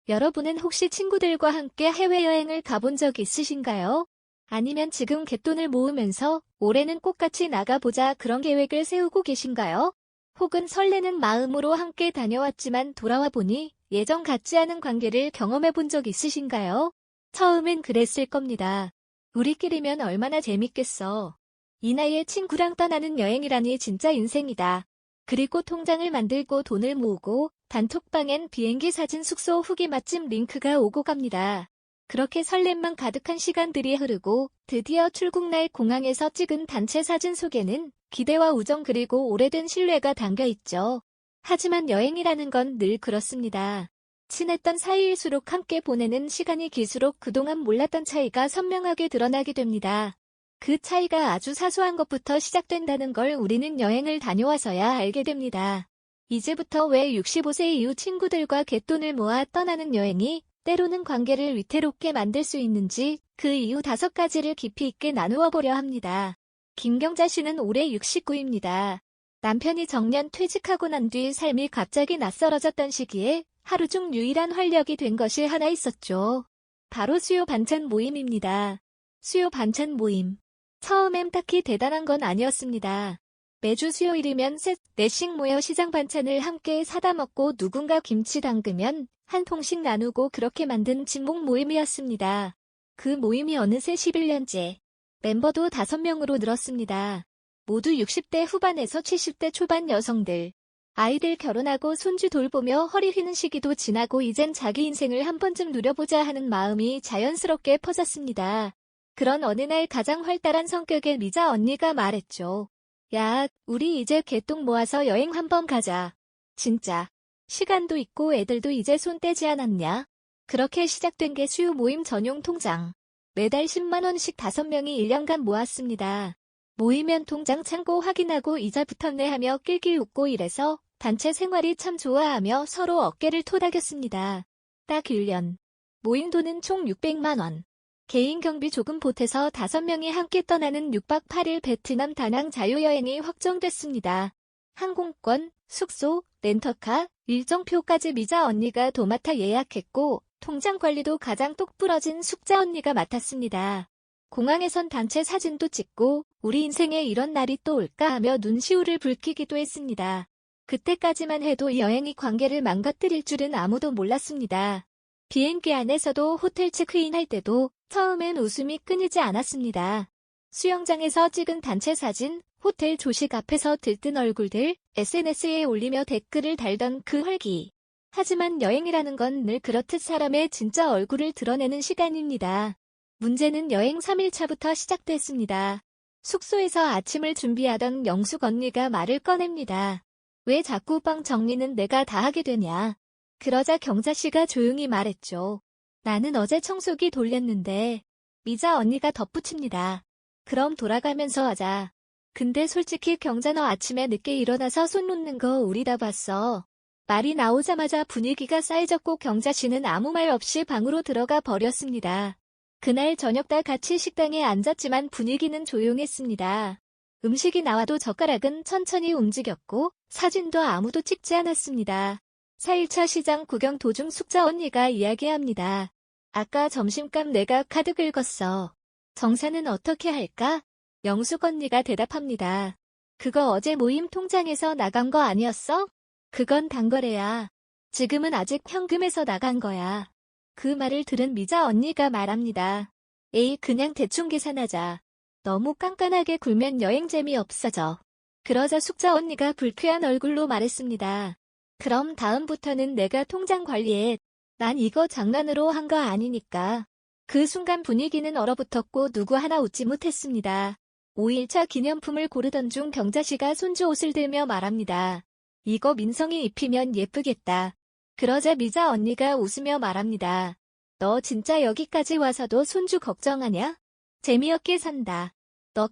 여러분은 혹시 친구들과 함께 해외여행을 가본 적 있으신가요? 아니면 지금 갯돈을 모으면서 올해는 꼭 같이 나가보자 그런 계획을 세우고 계신가요? 혹은 설레는 마음으로 함께 다녀왔지만 돌아와 보니 예전 같지 않은 관계를 경험해 본 적 있으신가요? 처음엔 그랬을 겁니다. 우리끼리면 얼마나 재밌겠어. 이 나이에 친구랑 떠나는 여행이라니 진짜 인생이다. 그리고 통장을 만들고 돈을 모으고 단톡방엔 비행기 사진 숙소 후기 맛집 링크가 오고 갑니다. 그렇게 설렘만 가득한 시간들이 흐르고 드디어 출국날 공항에서 찍은 단체 사진 속에는 기대와 우정 그리고 오래된 신뢰가 담겨있죠. 하지만 여행이라는 건 늘 그렇습니다. 친했던 사이일수록 함께 보내는 시간이 길수록 그동안 몰랐던 차이가 선명하게 드러나게 됩니다. 그 차이가 아주 사소한 것부터 시작된다는 걸 우리는 여행을 다녀와서야 알게 됩니다. 이제부터 왜 65세 이후 친구들과 갯돈을 모아 떠나는 여행이 때로는 관계를 위태롭게 만들 수 있는지 그 이유 5가지를 깊이 있게 나누어 보려 합니다. 김경자 씨는 올해 69입니다. 남편이 정년 퇴직하고 난 뒤 삶이 갑자기 낯설어졌던 시기에 하루 중 유일한 활력이 된 것이 하나 있었죠. 바로 수요 반찬 모임입니다. 수요 반찬 모임. 처음엔 딱히 대단한 건 아니었습니다. 매주 수요일이면 셋, 넷씩 모여 시장 반찬을 함께 사다 먹고 누군가 김치 담그면 한 통씩 나누고 그렇게 만든 친목 모임이었습니다. 그 모임이 어느새 11년째. 멤버도 5명으로 늘었습니다. 모두 60대 후반에서 70대 초반 여성들. 아이들 결혼하고 손주 돌보며 허리 휘는 시기도 지나고 이젠 자기 인생을 한 번쯤 누려보자 하는 마음이 자연스럽게 퍼졌습니다. 그런 어느 날 가장 활달한 성격의 미자 언니가 말했죠. 야, 우리 이제 개똥 모아서 여행 한번 가자. 진짜. 시간도 있고 애들도 이제 손 떼지 않았냐? 그렇게 시작된 게 수요 모임 전용 통장. 매달 10만 원씩 5명이 1년간 모았습니다. 모이면 통장 창고 확인하고 이자부터 내하며 낄낄 웃고 이래서 단체 생활이 참 좋아하며 서로 어깨를 토닥였습니다. 딱 1년. 모인 돈은 총 600만 원. 개인 경비 조금 보태서 5명이 함께 떠나는 6박 8일 베트남 다낭 자유여행이 확정됐습니다. 항공권, 숙소, 렌터카, 일정표까지 미자 언니가 도맡아 예약했고 통장 관리도 가장 똑부러진 숙자 언니가 맡았습니다. 공항에선 단체 사진도 찍고 우리 인생에 이런 날이 또 올까 하며 눈시울을 붉히기도 했습니다. 그때까지만 해도 이 여행이 관계를 망가뜨릴 줄은 아무도 몰랐습니다. 비행기 안에서도 호텔 체크인할 때도 처음엔 웃음이 끊이지 않았습니다. 수영장에서 찍은 단체 사진, 호텔 조식 앞에서 들뜬 얼굴들, SNS에 올리며 댓글을 달던 그 활기. 하지만 여행이라는 건 늘 그렇듯 사람의 진짜 얼굴을 드러내는 시간입니다. 문제는 여행 3일차부터 시작됐습니다. 숙소에서 아침을 준비하던 영숙 언니가 말을 꺼냅니다. 왜 자꾸 방 정리는 내가 다 하게 되냐? 그러자 경자 씨가 조용히 말했죠. 나는 어제 청소기 돌렸는데. 미자 언니가 덧붙입니다. 그럼 돌아가면서 하자. 근데 솔직히 경자 너 아침에 늦게 일어나서 손 놓는 거 우리 다 봤어. 말이 나오자마자 분위기가 싸해졌고 경자 씨는 아무 말 없이 방으로 들어가 버렸습니다. 그날 저녁 다 같이 식당에 앉았지만 분위기는 조용했습니다. 음식이 나와도 젓가락은 천천히 움직였고 사진도 아무도 찍지 않았습니다. 4일차 시장 구경 도중 숙자 언니가 이야기합니다. 아까 점심값 내가 카드 긁었어. 정산은 어떻게 할까? 영숙 언니가 대답합니다. 그거 어제 모임 통장에서 나간 거 아니었어? 그건 단거래야. 지금은 아직 현금에서 나간 거야. 그 말을 들은 미자 언니가 말합니다. 에이 그냥 대충 계산하자. 너무 깐깐하게 굴면 여행 재미 없어져. 그러자 숙자 언니가 불쾌한 얼굴로 말했습니다. 그럼 다음부터는 내가 통장 관리해. 난 이거 장난으로 한 거 아니니까. 그 순간 분위기는 얼어붙었고 누구 하나 웃지 못했습니다. 5일차 기념품을 고르던 중 경자씨가 손주 옷을 들며 말합니다. 이거 민성이 입히면 예쁘겠다. 그러자 미자 언니가 웃으며 말합니다. 너 진짜 여기까지 와서도 손주 걱정하냐? 재미없게 산다. 너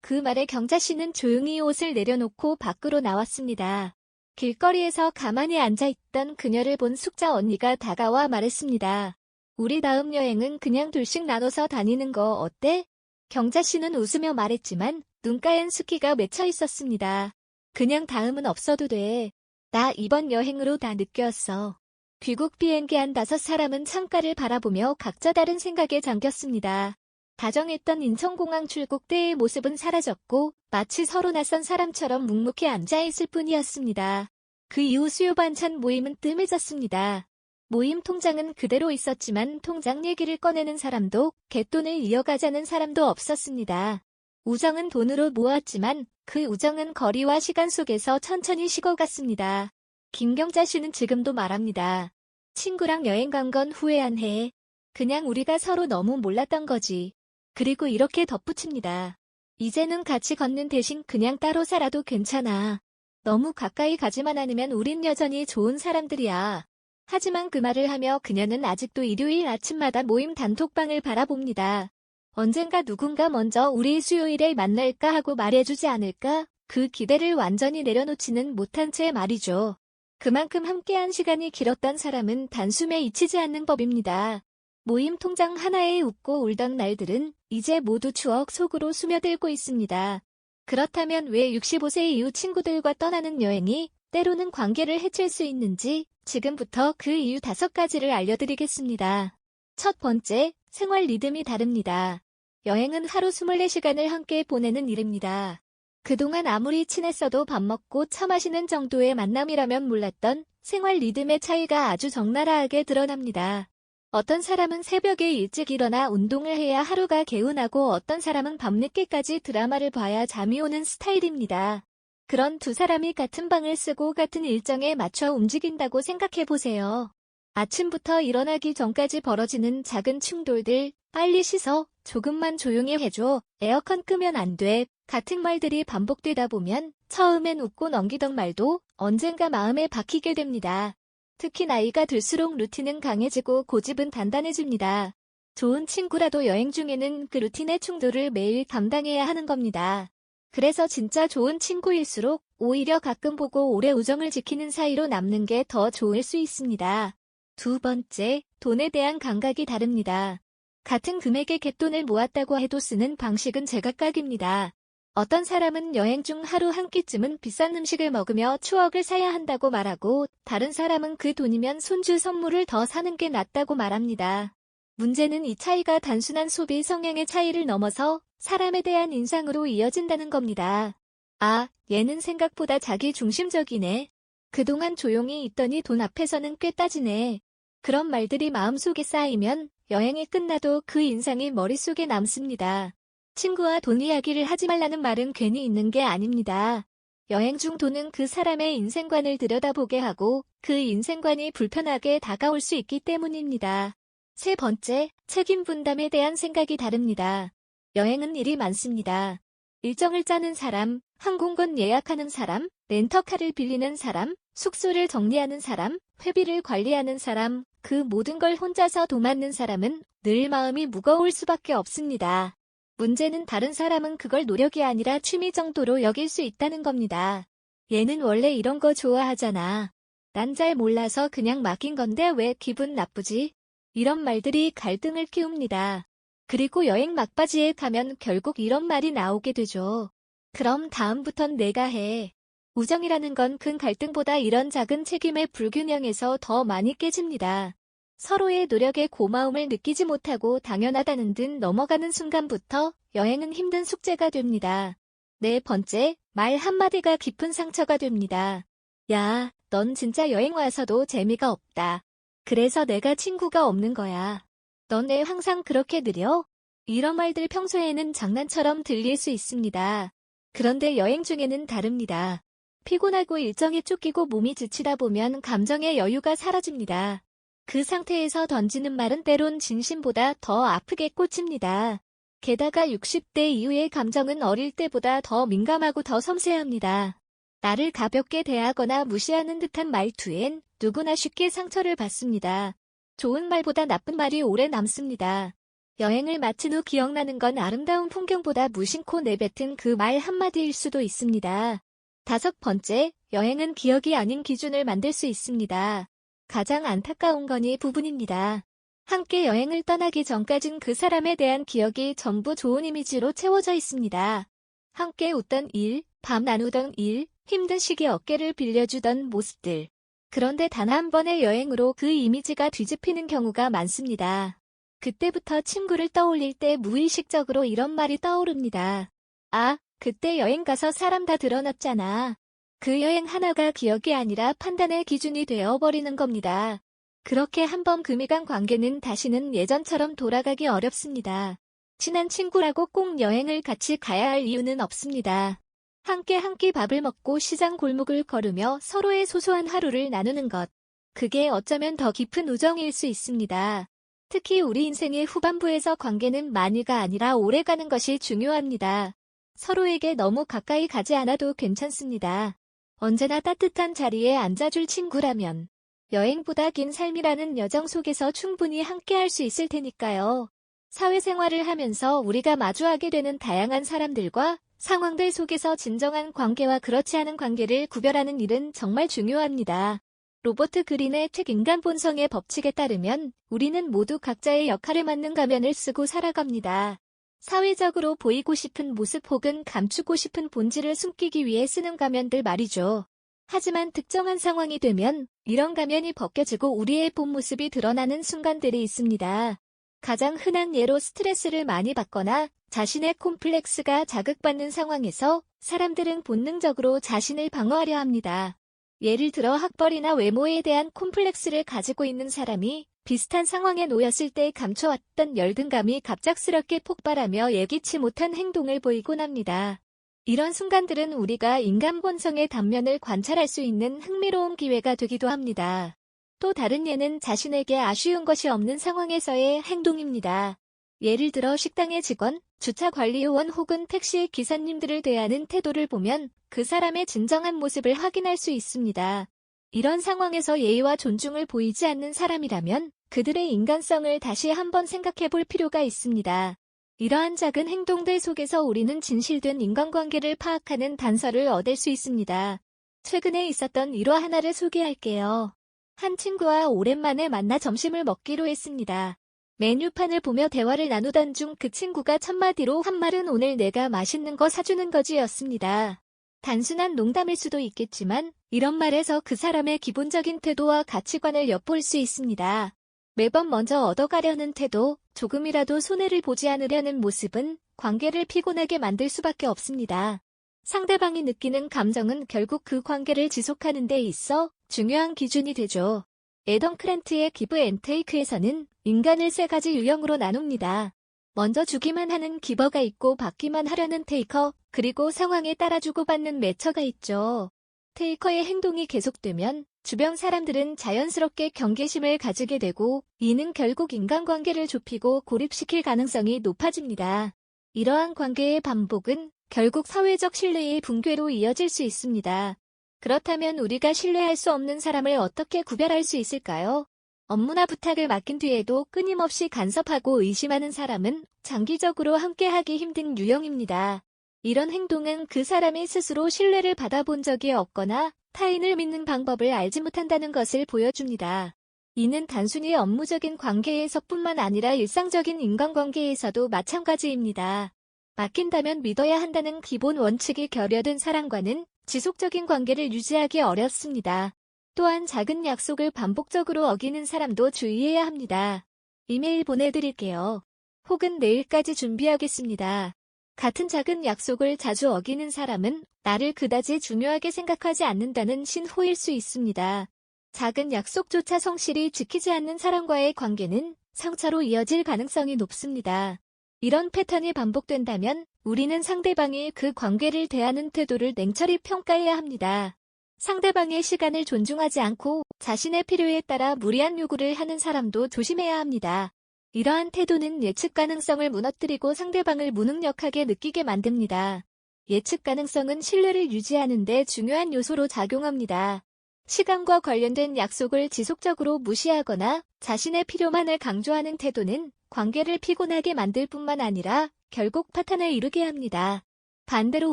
그 말에 경자씨는 조용히 옷을 내려놓고 밖으로 나왔습니다. 길거리에서 가만히 앉아있던 그녀를 본 숙자 언니가 다가와 말했습니다. 우리 다음 여행은 그냥 둘씩 나눠서 다니는 거 어때? 경자씨는 웃으며 말했지만 눈가엔 숫기가 맺혀 있었습니다. 그냥 다음은 없어도 돼. 나 이번 여행으로 다 느꼈어. 귀국 비행기 한 5사람은 창가를 바라보며 각자 다른 생각에 잠겼습니다. 다정했던 인천공항 출국 때의 모습은 사라졌고 마치 서로 낯선 사람처럼 묵묵히 앉아있을 뿐이었습니다. 그 이후 수요 반찬 모임은 뜸해졌습니다. 모임 통장은 그대로 있었지만 통장 얘기를 꺼내는 사람도 갯돈을 이어가자는 사람도 없었습니다. 우정은 돈으로 모았지만 그 우정은 거리와 시간 속에서 천천히 식어갔습니다. 김경자 씨는 지금도 말합니다. 친구랑 여행 간 건 후회 안 해. 그냥 우리가 서로 너무 몰랐던 거지. 그리고 이렇게 덧붙입니다. 이제는 같이 걷는 대신 그냥 따로 살아도 괜찮아. 너무 가까이 가지만 않으면 우린 여전히 좋은 사람들이야. 하지만 그 말을 하며 그녀는 아직도 일요일 아침마다 모임 단톡방을 바라봅니다. 언젠가 누군가 먼저 우리 수요일에 만날까 하고 말해주지 않을까? 그 기대를 완전히 내려놓지는 못한 채 말이죠. 그만큼 함께한 시간이 길었던 사람은 단숨에 잊히지 않는 법입니다. 모임 통장 하나에 웃고 울던 날들은 이제 모두 추억 속으로 스며들고 있습니다. 그렇다면 왜 65세 이후 친구들과 떠나는 여행이 때로는 관계를 해칠 수 있는지 지금부터 그 이유 5가지를 알려드리겠습니다. 첫 번째, 생활 리듬이 다릅니다. 여행은 하루 24시간을 함께 보내는 일입니다. 그동안 아무리 친했어도 밥 먹고 차 마시는 정도의 만남이라면 몰랐던 생활 리듬의 차이가 아주 적나라하게 드러납니다. 어떤 사람은 새벽에 일찍 일어나 운동을 해야 하루가 개운하고 어떤 사람은 밤늦게까지 드라마를 봐야 잠이 오는 스타일입니다. 그런 두 사람이 같은 방을 쓰고 같은 일정에 맞춰 움직인다고 생각해보세요. 아침부터 일어나기 전까지 벌어지는 작은 충돌들, 빨리 씻어, 조금만 조용히 해줘, 에어컨 끄면 안 돼, 같은 말들이 반복되다 보면 처음엔 웃고 넘기던 말도 언젠가 마음에 박히게 됩니다. 특히 나이가 들수록 루틴은 강해지고 고집은 단단해집니다. 좋은 친구라도 여행 중에는 그 루틴의 충돌을 매일 감당해야 하는 겁니다. 그래서 진짜 좋은 친구일수록 오히려 가끔 보고 오래 우정을 지키는 사이로 남는 게 더 좋을 수 있습니다. 두 번째, 돈에 대한 감각이 다릅니다. 같은 금액의 갯돈을 모았다고 해도 쓰는 방식은 제각각입니다. 어떤 사람은 여행 중 하루 한 끼쯤은 비싼 음식을 먹으며 추억을 사야 한다고 말하고 다른 사람은 그 돈이면 손주 선물을 더 사는 게 낫다고 말합니다. 문제는 이 차이가 단순한 소비 성향의 차이를 넘어서 사람에 대한 인상으로 이어진다는 겁니다. 아, 얘는 생각보다 자기 중심적이네. 그동안 조용히 있더니 돈 앞에서는 꽤 따지네. 그런 말들이 마음속에 쌓이면 여행이 끝나도 그 인상이 머릿속에 남습니다. 친구와 돈 이야기를 하지 말라는 말은 괜히 있는 게 아닙니다. 여행 중 돈은 그 사람의 인생관을 들여다보게 하고 그 인생관이 불편하게 다가올 수 있기 때문입니다. 세 번째, 책임 분담에 대한 생각이 다릅니다. 여행은 일이 많습니다. 일정을 짜는 사람, 항공권 예약하는 사람, 렌터카를 빌리는 사람, 숙소를 정리하는 사람, 회비를 관리하는 사람, 그 모든 걸 혼자서 도맡는 사람은 늘 마음이 무거울 수밖에 없습니다. 문제는 다른 사람은 그걸 노력이 아니라 취미 정도로 여길 수 있다는 겁니다. 얘는 원래 이런 거 좋아하잖아. 난 잘 몰라서 그냥 맡긴 건데 왜 기분 나쁘지? 이런 말들이 갈등을 키웁니다. 그리고 여행 막바지에 가면 결국 이런 말이 나오게 되죠. 그럼 다음부턴 내가 해. 우정이라는 건 큰 갈등보다 이런 작은 책임의 불균형에서 더 많이 깨집니다. 서로의 노력에 고마움을 느끼지 못하고 당연하다는 듯 넘어가는 순간부터 여행은 힘든 숙제가 됩니다. 네 번째, 말 한마디가 깊은 상처가 됩니다. 야, 넌 진짜 여행 와서도 재미가 없다. 그래서 내가 친구가 없는 거야. 넌 왜 항상 그렇게 느려? 이런 말들 평소에는 장난처럼 들릴 수 있습니다. 그런데 여행 중에는 다릅니다. 피곤하고 일정에 쫓기고 몸이 지치다 보면 감정의 여유가 사라집니다. 그 상태에서 던지는 말은 때론 진심보다 더 아프게 꽂힙니다. 게다가 60대 이후의 감정은 어릴 때보다 더 민감하고 더 섬세합니다. 나를 가볍게 대하거나 무시하는 듯한 말투엔 누구나 쉽게 상처를 받습니다. 좋은 말보다 나쁜 말이 오래 남습니다. 여행을 마친 후 기억나는 건 아름다운 풍경보다 무심코 내뱉은 그 말 한마디일 수도 있습니다. 다섯 번째, 여행은 기억이 아닌 기준을 만들 수 있습니다. 가장 안타까운 건 이 부분입니다. 함께 여행을 떠나기 전까진 그 사람에 대한 기억이 전부 좋은 이미지로 채워져 있습니다. 함께 웃던 일, 밤 나누던 일, 힘든 시기에 어깨를 빌려주던 모습들. 그런데 단 한 번의 여행으로 그 이미지가 뒤집히는 경우가 많습니다. 그때부터 친구를 떠올릴 때 무의식적으로 이런 말이 떠오릅니다. 아, 그때 여행 가서 사람 다 드러났잖아. 그 여행 하나가 기억이 아니라 판단의 기준이 되어버리는 겁니다. 그렇게 한번 금이 간 관계는 다시는 예전처럼 돌아가기 어렵습니다. 친한 친구라고 꼭 여행을 같이 가야 할 이유는 없습니다. 함께 한 끼 밥을 먹고 시장 골목을 걸으며 서로의 소소한 하루를 나누는 것. 그게 어쩌면 더 깊은 우정일 수 있습니다. 특히 우리 인생의 후반부에서 관계는 많이가 아니라 오래가는 것이 중요합니다. 서로에게 너무 가까이 가지 않아도 괜찮습니다. 언제나 따뜻한 자리에 앉아줄 친구라면 여행보다 긴 삶이라는 여정 속에서 충분히 함께할 수 있을 테니까요. 사회생활을 하면서 우리가 마주하게 되는 다양한 사람들과 상황들 속에서 진정한 관계와 그렇지 않은 관계를 구별하는 일은 정말 중요합니다. 로버트 그린의 책 인간 본성의 법칙에 따르면 우리는 모두 각자의 역할에 맞는 가면을 쓰고 살아갑니다. 사회적으로 보이고 싶은 모습 혹은 감추고 싶은 본질을 숨기기 위해 쓰는 가면들 말이죠. 하지만 특정한 상황이 되면 이런 가면이 벗겨지고 우리의 본 모습이 드러나는 순간들이 있습니다. 가장 흔한 예로 스트레스를 많이 받거나 자신의 콤플렉스가 자극받는 상황에서 사람들은 본능적으로 자신을 방어하려 합니다. 예를 들어 학벌이나 외모에 대한 콤플렉스를 가지고 있는 사람이 비슷한 상황에 놓였을 때 감춰왔던 열등감이 갑작스럽게 폭발하며 예기치 못한 행동을 보이곤 합니다. 이런 순간들은 우리가 인간 본성의 단면을 관찰할 수 있는 흥미로운 기회가 되기도 합니다. 또 다른 예는 자신에게 아쉬운 것이 없는 상황에서의 행동입니다. 예를 들어 식당의 직원, 주차 관리 요원 혹은 택시 기사님들을 대하는 태도를 보면 그 사람의 진정한 모습을 확인할 수 있습니다. 이런 상황에서 예의와 존중을 보이지 않는 사람이라면 그들의 인간성을 다시 한번 생각해 볼 필요가 있습니다. 이러한 작은 행동들 속에서 우리는 진실된 인간관계를 파악하는 단서를 얻을 수 있습니다. 최근에 있었던 일화 하나를 소개할게요. 한 친구와 오랜만에 만나 점심을 먹기로 했습니다. 메뉴판을 보며 대화를 나누던 중 그 친구가 첫마디로 한 말은 오늘 내가 맛있는 거 사주는 거지였습니다. 단순한 농담일 수도 있겠지만 이런 말에서 그 사람의 기본적인 태도와 가치관을 엿볼 수 있습니다. 매번 먼저 얻어가려는 태도, 조금이라도 손해를 보지 않으려는 모습은 관계를 피곤하게 만들 수밖에 없습니다. 상대방이 느끼는 감정은 결국 그 관계를 지속하는 데 있어 중요한 기준이 되죠. 애덤 크랜트의 기브 앤 테이크에서는 인간을 세 가지 유형으로 나눕니다. 먼저 주기만 하는 기버가 있고 받기만 하려는 테이커, 그리고 상황에 따라 주고받는 매처가 있죠. 테이커의 행동이 계속되면 주변 사람들은 자연스럽게 경계심을 가지게 되고 이는 결국 인간관계를 좁히고 고립시킬 가능성이 높아집니다. 이러한 관계의 반복은 결국 사회적 신뢰의 붕괴로 이어질 수 있습니다. 그렇다면 우리가 신뢰할 수 없는 사람을 어떻게 구별할 수 있을까요? 업무나 부탁을 맡긴 뒤에도 끊임없이 간섭하고 의심하는 사람은 장기적으로 함께하기 힘든 유형입니다. 이런 행동은 그 사람이 스스로 신뢰를 받아본 적이 없거나 타인을 믿는 방법을 알지 못한다는 것을 보여줍니다. 이는 단순히 업무적인 관계에서뿐만 아니라 일상적인 인간관계에서도 마찬가지입니다. 맡긴다면 믿어야 한다는 기본 원칙이 결여된 사람과는 지속적인 관계를 유지하기 어렵습니다. 또한 작은 약속을 반복적으로 어기는 사람도 주의해야 합니다. 이메일 보내드릴게요. 혹은 내일까지 준비하겠습니다. 같은 작은 약속을 자주 어기는 사람은 나를 그다지 중요하게 생각하지 않는다는 신호일 수 있습니다. 작은 약속조차 성실히 지키지 않는 사람과의 관계는 상처로 이어질 가능성이 높습니다. 이런 패턴이 반복된다면 우리는 상대방이 그 관계를 대하는 태도를 냉철히 평가해야 합니다. 상대방의 시간을 존중하지 않고 자신의 필요에 따라 무리한 요구를 하는 사람도 조심해야 합니다. 이러한 태도는 예측 가능성을 무너뜨리고 상대방을 무능력하게 느끼게 만듭니다. 예측 가능성은 신뢰를 유지하는 데 중요한 요소로 작용합니다. 시간과 관련된 약속을 지속적으로 무시하거나 자신의 필요만을 강조하는 태도는 관계를 피곤하게 만들 뿐만 아니라 결국 파탄을 이루게 합니다. 반대로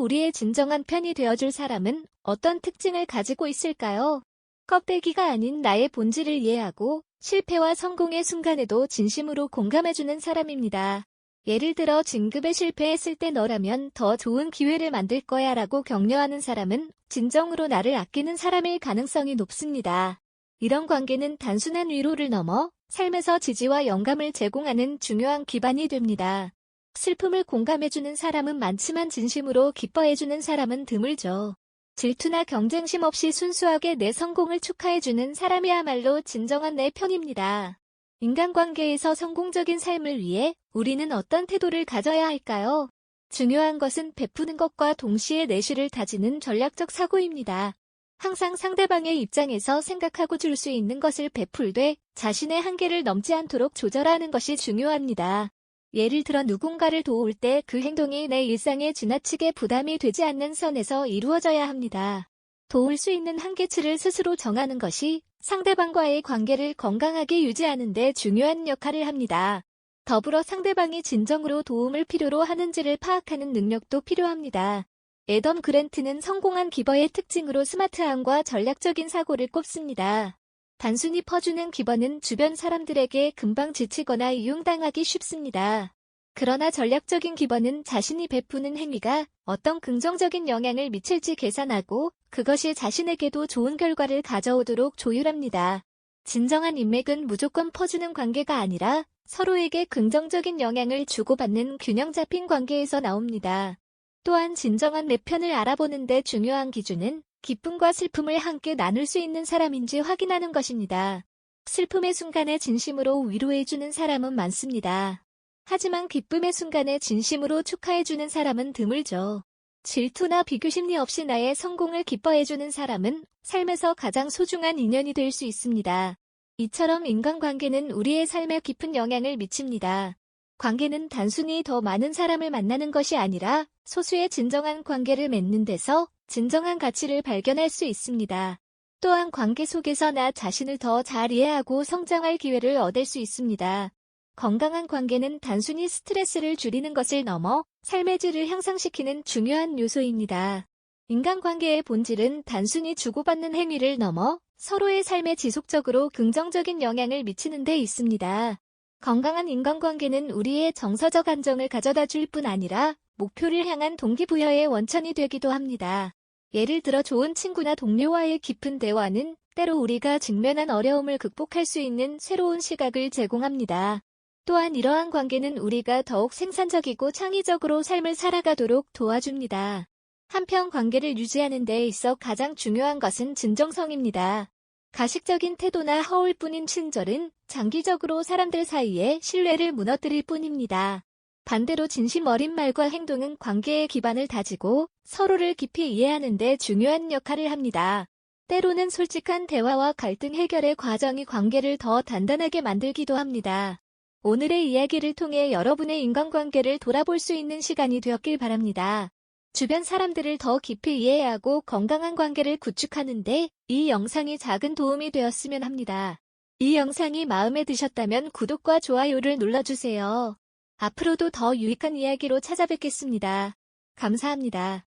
우리의 진정한 편이 되어줄 사람은 어떤 특징을 가지고 있을까요? 껍데기가 아닌 나의 본질을 이해하고 실패와 성공의 순간에도 진심으로 공감해주는 사람입니다. 예를 들어 진급에 실패했을 때 너라면 더 좋은 기회를 만들 거야 라고 격려하는 사람은 진정으로 나를 아끼는 사람일 가능성이 높습니다. 이런 관계는 단순한 위로를 넘어 삶에서 지지와 영감을 제공하는 중요한 기반이 됩니다. 슬픔을 공감해주는 사람은 많지만 진심으로 기뻐해주는 사람은 드물죠. 질투나 경쟁심 없이 순수하게 내 성공을 축하해주는 사람이야말로 진정한 내 편입니다. 인간관계에서 성공적인 삶을 위해 우리는 어떤 태도를 가져야 할까요? 중요한 것은 베푸는 것과 동시에 내실을 다지는 전략적 사고입니다. 항상 상대방의 입장에서 생각하고 줄 수 있는 것을 베풀되 자신의 한계를 넘지 않도록 조절하는 것이 중요합니다. 예를 들어 누군가를 도울 때 그 행동이 내 일상에 지나치게 부담이 되지 않는 선에서 이루어져야 합니다. 도울 수 있는 한계치를 스스로 정하는 것이 상대방과의 관계를 건강하게 유지하는 데 중요한 역할을 합니다. 더불어 상대방이 진정으로 도움을 필요로 하는지를 파악하는 능력도 필요합니다. 애덤 그랜트는 성공한 기버의 특징으로 스마트함과 전략적인 사고를 꼽습니다. 단순히 퍼주는 기버는 주변 사람들에게 금방 지치거나 이용당하기 쉽습니다. 그러나 전략적인 기버는 자신이 베푸는 행위가 어떤 긍정적인 영향을 미칠지 계산하고 그것이 자신에게도 좋은 결과를 가져오도록 조율합니다. 진정한 인맥은 무조건 퍼주는 관계가 아니라 서로에게 긍정적인 영향을 주고받는 균형 잡힌 관계에서 나옵니다. 또한 진정한 내 편을 알아보는 데 중요한 기준은 기쁨과 슬픔을 함께 나눌 수 있는 사람인지 확인하는 것입니다. 슬픔의 순간에 진심으로 위로해주는 사람은 많습니다. 하지만 기쁨의 순간에 진심으로 축하해주는 사람은 드물죠. 질투나 비교심리 없이 나의 성공을 기뻐해주는 사람은 삶에서 가장 소중한 인연이 될 수 있습니다. 이처럼 인간관계는 우리의 삶에 깊은 영향을 미칩니다. 관계는 단순히 더 많은 사람을 만나는 것이 아니라 소수의 진정한 관계를 맺는 데서 진정한 가치를 발견할 수 있습니다. 또한 관계 속에서 나 자신을 더 잘 이해하고 성장할 기회를 얻을 수 있습니다. 건강한 관계는 단순히 스트레스를 줄이는 것을 넘어 삶의 질을 향상시키는 중요한 요소입니다. 인간관계의 본질은 단순히 주고받는 행위를 넘어 서로의 삶에 지속적으로 긍정적인 영향을 미치는 데 있습니다. 건강한 인간관계는 우리의 정서적 안정을 가져다 줄 뿐 아니라 목표를 향한 동기부여의 원천이 되기도 합니다. 예를 들어 좋은 친구나 동료와의 깊은 대화는 때로 우리가 직면한 어려움을 극복할 수 있는 새로운 시각을 제공합니다. 또한 이러한 관계는 우리가 더욱 생산적이고 창의적으로 삶을 살아가도록 도와줍니다. 한편 관계를 유지하는 데 있어 가장 중요한 것은 진정성입니다. 가식적인 태도나 허울뿐인 친절은 장기적으로 사람들 사이에 신뢰를 무너뜨릴 뿐입니다. 반대로 진심 어린 말과 행동은 관계의 기반을 다지고 서로를 깊이 이해하는 데 중요한 역할을 합니다. 때로는 솔직한 대화와 갈등 해결의 과정이 관계를 더 단단하게 만들기도 합니다. 오늘의 이야기를 통해 여러분의 인간관계를 돌아볼 수 있는 시간이 되었길 바랍니다. 주변 사람들을 더 깊이 이해하고 건강한 관계를 구축하는데 이 영상이 작은 도움이 되었으면 합니다. 이 영상이 마음에 드셨다면 구독과 좋아요를 눌러주세요. 앞으로도 더 유익한 이야기로 찾아뵙겠습니다. 감사합니다.